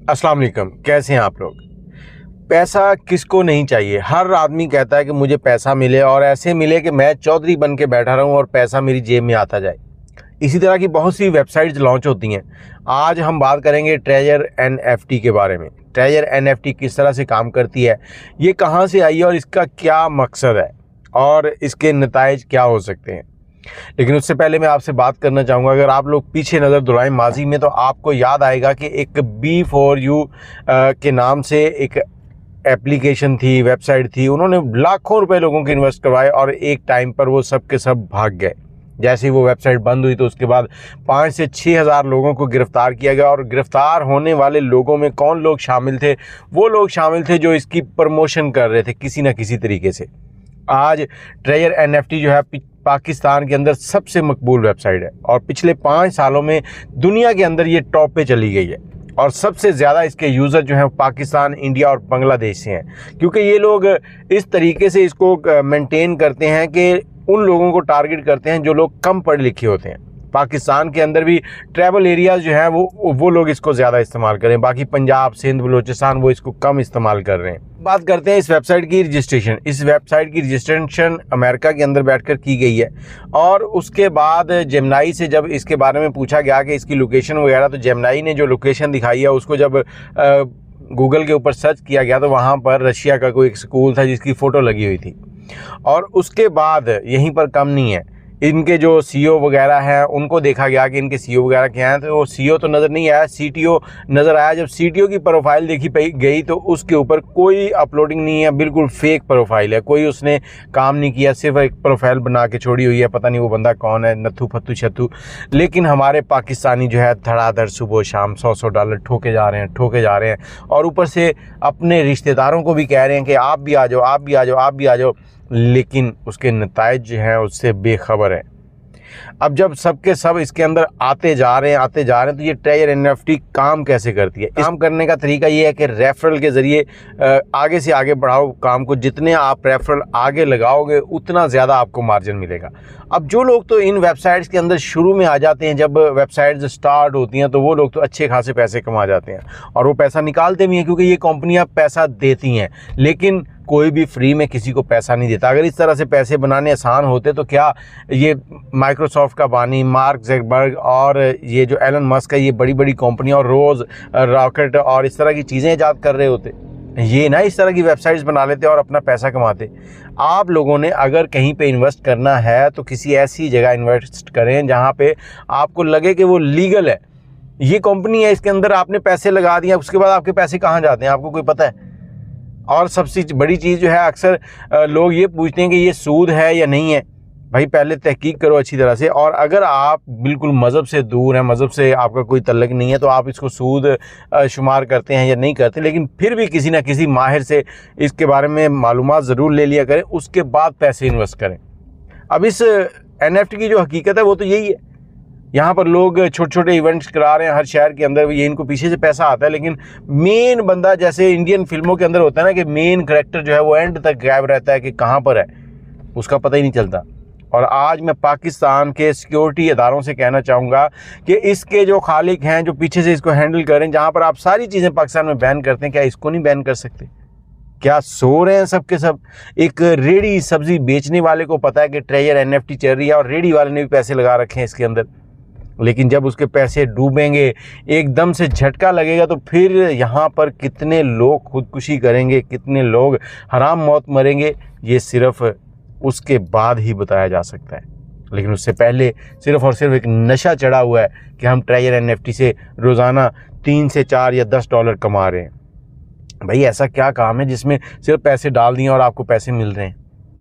अस्सलाम वालेकुम, कैसे हैं आप लोग। पैसा किसको नहीं चाहिए। हर आदमी कहता है कि मुझे पैसा मिले और ऐसे मिले कि मैं चौधरी बन के बैठा रहूं और पैसा मेरी जेब में आता जाए। इसी तरह की बहुत सी वेबसाइट्स लॉन्च होती हैं। आज हम बात करेंगे ट्रेजर एनएफटी के बारे में। ट्रेजर एनएफटी किस तरह से काम करती है, ये कहां से आई है और इसका क्या मकसद है और इसके नताइज क्या हो सकते हैं। लेकिन उससे पहले मैं आपसे बात करना चाहूँगा, अगर आप लोग पीछे नज़र दौड़ाएं माजी में, तो आपको याद आएगा कि एक B4U के नाम से एक एप्लीकेशन थी, वेबसाइट थी। उन्होंने लाखों रुपए लोगों के इन्वेस्ट करवाए और एक टाइम पर वो सब के सब भाग गए। जैसे ही वो वेबसाइट बंद हुई तो उसके बाद 5 से 6 हज़ार लोगों को गिरफ़्तार किया गया। और गिरफ़्तार होने वाले लोगों में कौन लोग शामिल थे? वो लोग शामिल थे जो इसकी प्रमोशन कर रहे थे किसी न किसी तरीके से। आज ट्रेजर एनएफटी जो है पाकिस्तान के अंदर सबसे मकबूल वेबसाइट है और पिछले 5 सालों में दुनिया के अंदर ये टॉप पे चली गई है। और सबसे ज़्यादा इसके यूज़र जो हैं पाकिस्तान, इंडिया और बांग्लादेश से हैं, क्योंकि ये लोग इस तरीके से इसको मेंटेन करते हैं कि उन लोगों को टारगेट करते हैं जो लोग कम पढ़े लिखे होते हैं। पाकिस्तान के अंदर भी ट्रैवल एरियाज़ जो हैं वो लोग इसको ज़्यादा इस्तेमाल करें, बाकी पंजाब, सिंध, बलूचिस्तान वो इसको कम इस्तेमाल कर रहे हैं। बात करते हैं इस वेबसाइट की रजिस्ट्रेशन। इस वेबसाइट की रजिस्ट्रेशन अमेरिका के अंदर बैठकर की गई है और उसके बाद जेमिनी से जब इसके बारे में पूछा गया कि इसकी लोकेशन वगैरह, तो जेमिनी ने जो लोकेशन दिखाई है उसको जब गूगल के ऊपर सर्च किया गया तो वहाँ पर रशिया का कोई एक स्कूल था जिसकी फ़ोटो लगी हुई थी। और उसके बाद यहीं पर कम नहीं है, इनके जो सीईओ वगैरह हैं उनको देखा गया कि इनके सीईओ वगैरह क्या हैं, तो वो सीईओ तो नज़र नहीं आया, सीटीओ नज़र आया। जब सीटीओ की प्रोफाइल देखी गई तो उसके ऊपर कोई अपलोडिंग नहीं है, बिल्कुल फेक प्रोफाइल है, कोई उसने काम नहीं किया, सिर्फ एक प्रोफाइल बना के छोड़ी हुई है। पता नहीं वो बंदा कौन है, नथु फत्तू छत्तू। लेकिन हमारे पाकिस्तानी जो है धड़ाधड़ सुबह शाम $100 ठोके जा रहे हैं और ऊपर से अपने रिश्तेदारों को भी कह रहे हैं कि आप भी आ जाओ, आप भी आ जाओ, आप भी आ जाओ। लेकिन उसके नताइज जो हैं उससे बेखबर है। अब जब सब के सब इसके अंदर आते जा रहे हैं तो ये ट्रेजर एनएफटी काम कैसे करती है? काम करने का तरीका ये है कि रेफरल के ज़रिए आगे से आगे बढ़ाओ काम को। जितने आप रेफरल आगे लगाओगे उतना ज़्यादा आपको मार्जिन मिलेगा। अब जो लोग तो इन वेबसाइट्स के अंदर शुरू में आ जाते हैं, जब वेबसाइट्स स्टार्ट होती हैं, तो वो लोग तो अच्छे खासे पैसे कमा जाते हैं और वो पैसा निकालते भी हैं, क्योंकि ये कंपनियां पैसा देती हैं। लेकिन कोई भी फ्री में किसी को पैसा नहीं देता। अगर इस तरह से पैसे बनाने आसान होते तो क्या ये माइक्रोसॉफ्ट का बानी मार्क ज़करबर्ग और ये जो एलन मस्क है, ये बड़ी बड़ी कंपनियां और रोज़ रॉकेट और इस तरह की चीज़ें ईजाद कर रहे होते? ये ना इस तरह की वेबसाइट्स बना लेते और अपना पैसा कमाते। आप लोगों ने अगर कहीं पे इन्वेस्ट करना है तो किसी ऐसी जगह इन्वेस्ट करें जहाँ पे आपको लगे कि वो लीगल है। ये कंपनी है, इसके अंदर आपने पैसे लगा दिए, उसके बाद आपके पैसे कहाँ जाते हैं आपको कोई पता है? और सबसे बड़ी चीज़ जो है, अक्सर लोग ये पूछते हैं कि ये सूद है या नहीं है। भाई पहले तहकीक करो अच्छी तरह से। और अगर आप बिल्कुल मज़हब से दूर हैं, मज़हब से आपका कोई तल्लुक़ नहीं है, तो आप इसको सूद शुमार करते हैं या नहीं करते, लेकिन फिर भी किसी ना किसी माहिर से इसके बारे में मालूमात ज़रूर ले लिया करें, उसके बाद पैसे इन्वेस्ट करें। अब इस एनएफटी की जो हकीकत है वो तो यही है। यहाँ पर लोग छोटे छोटे इवेंट्स करा रहे हैं हर शहर के अंदर, ये इनको पीछे से पैसा आता है, लेकिन मेन बंदा, जैसे इंडियन फिल्मों के अंदर होता है ना कि मेन कैरेक्टर जो है वो एंड तक गायब रहता है कि कहाँ पर है, उसका पता ही नहीं चलता। और आज मैं पाकिस्तान के सिक्योरिटी इदारों से कहना चाहूँगा कि इसके जो खालिक हैं, जो पीछे से इसको हैंडल करें, जहाँ पर आप सारी चीज़ें पाकिस्तान में बैन करते हैं, क्या इसको नहीं बैन कर सकते? क्या सो रहे हैं सब के सब? एक रेडी सब्जी बेचने वाले को पता है कि ट्रेजर एनएफटी चल रही है और रेडी वाले ने भी पैसे लगा रखे हैं इसके अंदर, लेकिन जब उसके पैसे डूबेंगे, एकदम से झटका लगेगा, तो फिर यहाँ पर कितने लोग खुदकुशी करेंगे, कितने लोग हराम मौत मरेंगे, ये सिर्फ उसके बाद ही बताया जा सकता है। लेकिन उससे पहले सिर्फ और सिर्फ एक नशा चढ़ा हुआ है कि हम ट्रेजर एनएफटी से रोज़ाना 3 से 4 या $10 कमा रहे हैं। भाई ऐसा क्या काम है जिसमें सिर्फ पैसे डाल दिए और आपको पैसे मिल रहे हैं?